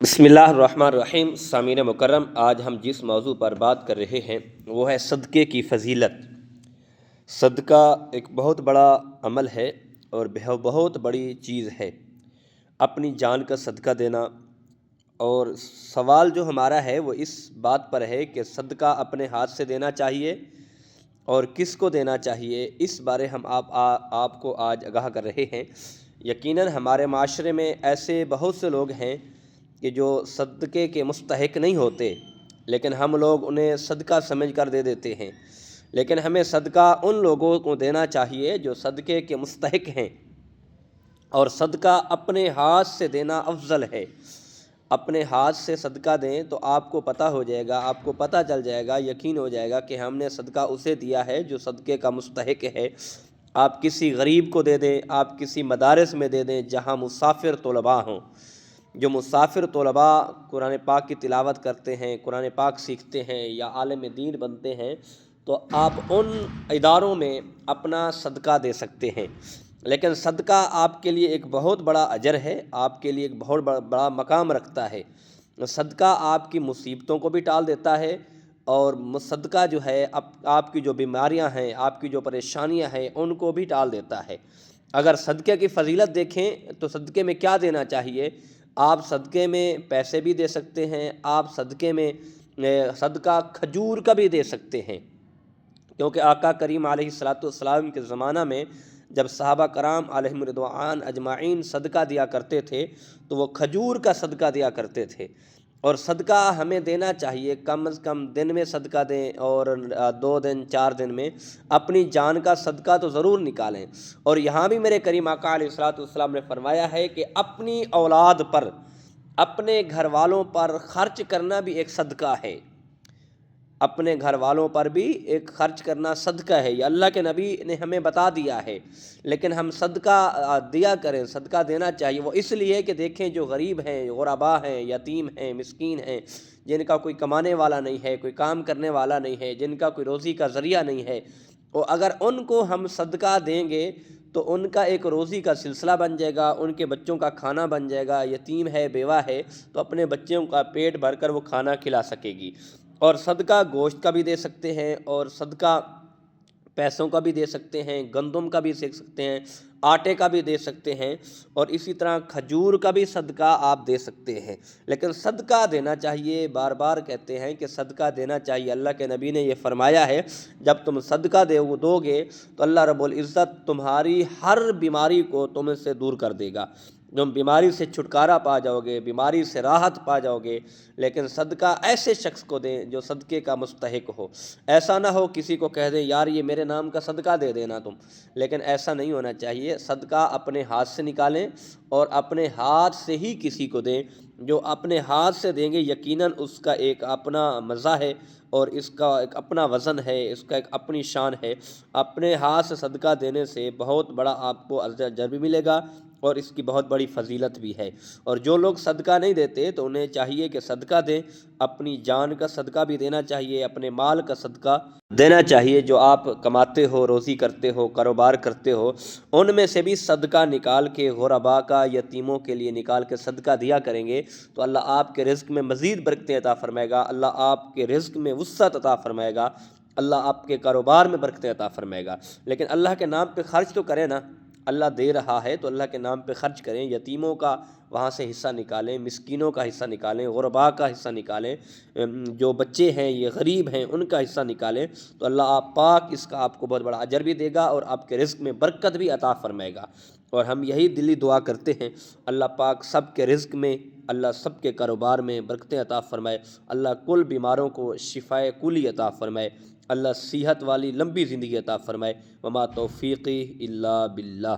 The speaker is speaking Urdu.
بسم اللہ الرحمن الرحیم۔ سامعین مکرم، آج ہم جس موضوع پر بات کر رہے ہیں وہ ہے صدقے کی فضیلت۔ صدقہ ایک بہت بڑا عمل ہے اور بہت بڑی چیز ہے، اپنی جان کا صدقہ دینا۔ اور سوال جو ہمارا ہے وہ اس بات پر ہے کہ صدقہ اپنے ہاتھ سے دینا چاہیے اور کس کو دینا چاہیے، اس بارے ہم آپ کو آج آگاہ کر رہے ہیں۔ یقیناً ہمارے معاشرے میں ایسے بہت سے لوگ ہیں کہ جو صدقے کے مستحق نہیں ہوتے، لیکن ہم لوگ انہیں صدقہ سمجھ کر دے دیتے ہیں۔ لیکن ہمیں صدقہ ان لوگوں کو دینا چاہیے جو صدقے کے مستحق ہیں، اور صدقہ اپنے ہاتھ سے دینا افضل ہے۔ اپنے ہاتھ سے صدقہ دیں تو آپ کو پتہ ہو جائے گا، آپ کو پتہ چل جائے گا، یقین ہو جائے گا کہ ہم نے صدقہ اسے دیا ہے جو صدقے کا مستحق ہے۔ آپ کسی غریب کو دے دیں، آپ کسی مدارس میں دے دیں جہاں مسافر طلباء ہوں۔ جو مسافر طلباء قرآن پاک کی تلاوت کرتے ہیں، قرآن پاک سیکھتے ہیں یا عالم دین بنتے ہیں، تو آپ ان اداروں میں اپنا صدقہ دے سکتے ہیں۔ لیکن صدقہ آپ کے لیے ایک بہت بڑا اجر ہے، آپ کے لیے ایک بہت بڑا مقام رکھتا ہے۔ صدقہ آپ کی مصیبتوں کو بھی ٹال دیتا ہے، اور صدقہ جو ہے آپ کی جو بیماریاں ہیں، آپ کی جو پریشانیاں ہیں، ان کو بھی ٹال دیتا ہے۔ اگر صدقے کی فضیلت دیکھیں تو صدقے میں کیا دینا چاہیے؟ آپ صدقے میں پیسے بھی دے سکتے ہیں، آپ صدقے میں صدقہ کھجور کا بھی دے سکتے ہیں، کیونکہ آقا کریم علیہ الصلاۃ والسلام کے زمانہ میں جب صحابہ کرام علیہم رضوان اجمعین صدقہ دیا کرتے تھے تو وہ کھجور کا صدقہ دیا کرتے تھے۔ اور صدقہ ہمیں دینا چاہیے، کم از کم دن میں صدقہ دیں، اور 2 دن 4 دن میں اپنی جان کا صدقہ تو ضرور نکالیں۔ اور یہاں بھی میرے کریم آقا علیہ الصلاۃ والسلام نے فرمایا ہے کہ اپنی اولاد پر، اپنے گھر والوں پر خرچ کرنا بھی ایک صدقہ ہے۔ اپنے گھر والوں پر بھی ایک خرچ کرنا صدقہ ہے، یہ اللہ کے نبی نے ہمیں بتا دیا ہے۔ لیکن ہم صدقہ دیا کریں، صدقہ دینا چاہیے۔ وہ اس لیے کہ دیکھیں جو غریب ہیں، غربا ہیں، یتیم ہیں، مسکین ہیں، جن کا کوئی کمانے والا نہیں ہے، کوئی کام کرنے والا نہیں ہے، جن کا کوئی روزی کا ذریعہ نہیں ہے، اور اگر ان کو ہم صدقہ دیں گے تو ان کا ایک روزی کا سلسلہ بن جائے گا، ان کے بچوں کا کھانا بن جائے گا۔ یتیم ہے، بیوہ ہے، تو اپنے بچوں کا پیٹ بھر کر وہ کھانا کھلا سکے گی۔ اور صدقہ گوشت کا بھی دے سکتے ہیں، اور صدقہ پیسوں کا بھی دے سکتے ہیں، گندم کا بھی دے سکتے ہیں، آٹے کا بھی دے سکتے ہیں، اور اسی طرح کھجور کا بھی صدقہ آپ دے سکتے ہیں۔ لیکن صدقہ دینا چاہیے، بار بار کہتے ہیں کہ صدقہ دینا چاہیے۔ اللہ کے نبی نے یہ فرمایا ہے، جب تم صدقہ دو گے تو اللہ رب العزت تمہاری ہر بیماری کو تم سے دور کر دے گا، تم بیماری سے چھٹکارا پا جاؤ گے، بیماری سے راحت پا جاؤ گے۔ لیکن صدقہ ایسے شخص کو دیں جو صدقے کا مستحق ہو۔ ایسا نہ ہو کسی کو کہہ دیں یار یہ میرے نام کا صدقہ دے دینا تم، لیکن ایسا نہیں ہونا چاہیے۔ صدقہ اپنے ہاتھ سے نکالیں اور اپنے ہاتھ سے ہی کسی کو دیں۔ جو اپنے ہاتھ سے دیں گے یقیناً اس کا ایک اپنا مزہ ہے، اور اس کا ایک اپنا وزن ہے، اس کا ایک اپنی شان ہے۔ اپنے ہاتھ سے صدقہ دینے سے بہت بڑا آپ کو اجر بھی ملے گا، اور اس کی بہت بڑی فضیلت بھی ہے۔ اور جو لوگ صدقہ نہیں دیتے تو انہیں چاہیے کہ صدقہ دیں، اپنی جان کا صدقہ بھی دینا چاہیے، اپنے مال کا صدقہ دینا چاہیے۔ جو آپ کماتے ہو، روزی کرتے ہو، کاروبار کرتے ہو، ان میں سے بھی صدقہ نکال کے غرباء کا، یتیموں کے لیے نکال کے صدقہ دیا کریں گے تو اللہ آپ کے رزق میں مزید برکتیں عطا فرمائے گا، اللہ آپ کے رزق میں وسعت عطا فرمائے گا، اللہ آپ کے کاروبار میں برکتیں عطا فرمائے گا۔ لیکن اللہ کے نام پہ خرچ تو کریں نا، اللہ دے رہا ہے تو اللہ کے نام پہ خرچ کریں۔ یتیموں کا وہاں سے حصہ نکالیں، مسکینوں کا حصہ نکالیں، غرباء کا حصہ نکالیں، جو بچے ہیں یہ غریب ہیں ان کا حصہ نکالیں، تو اللہ آپ پاک اس کا آپ کو بہت بڑا اجر بھی دے گا اور آپ کے رزق میں برکت بھی عطا فرمائے گا۔ اور ہم یہی دلی دعا کرتے ہیں، اللہ پاک سب کے رزق میں، اللہ سب کے کاروبار میں برکتیں عطا فرمائے، اللہ کل بیماروں کو شفائے کلی عطا فرمائے، اللہ صحت والی لمبی زندگی عطا فرمائے۔ وما توفیقی الا باللہ۔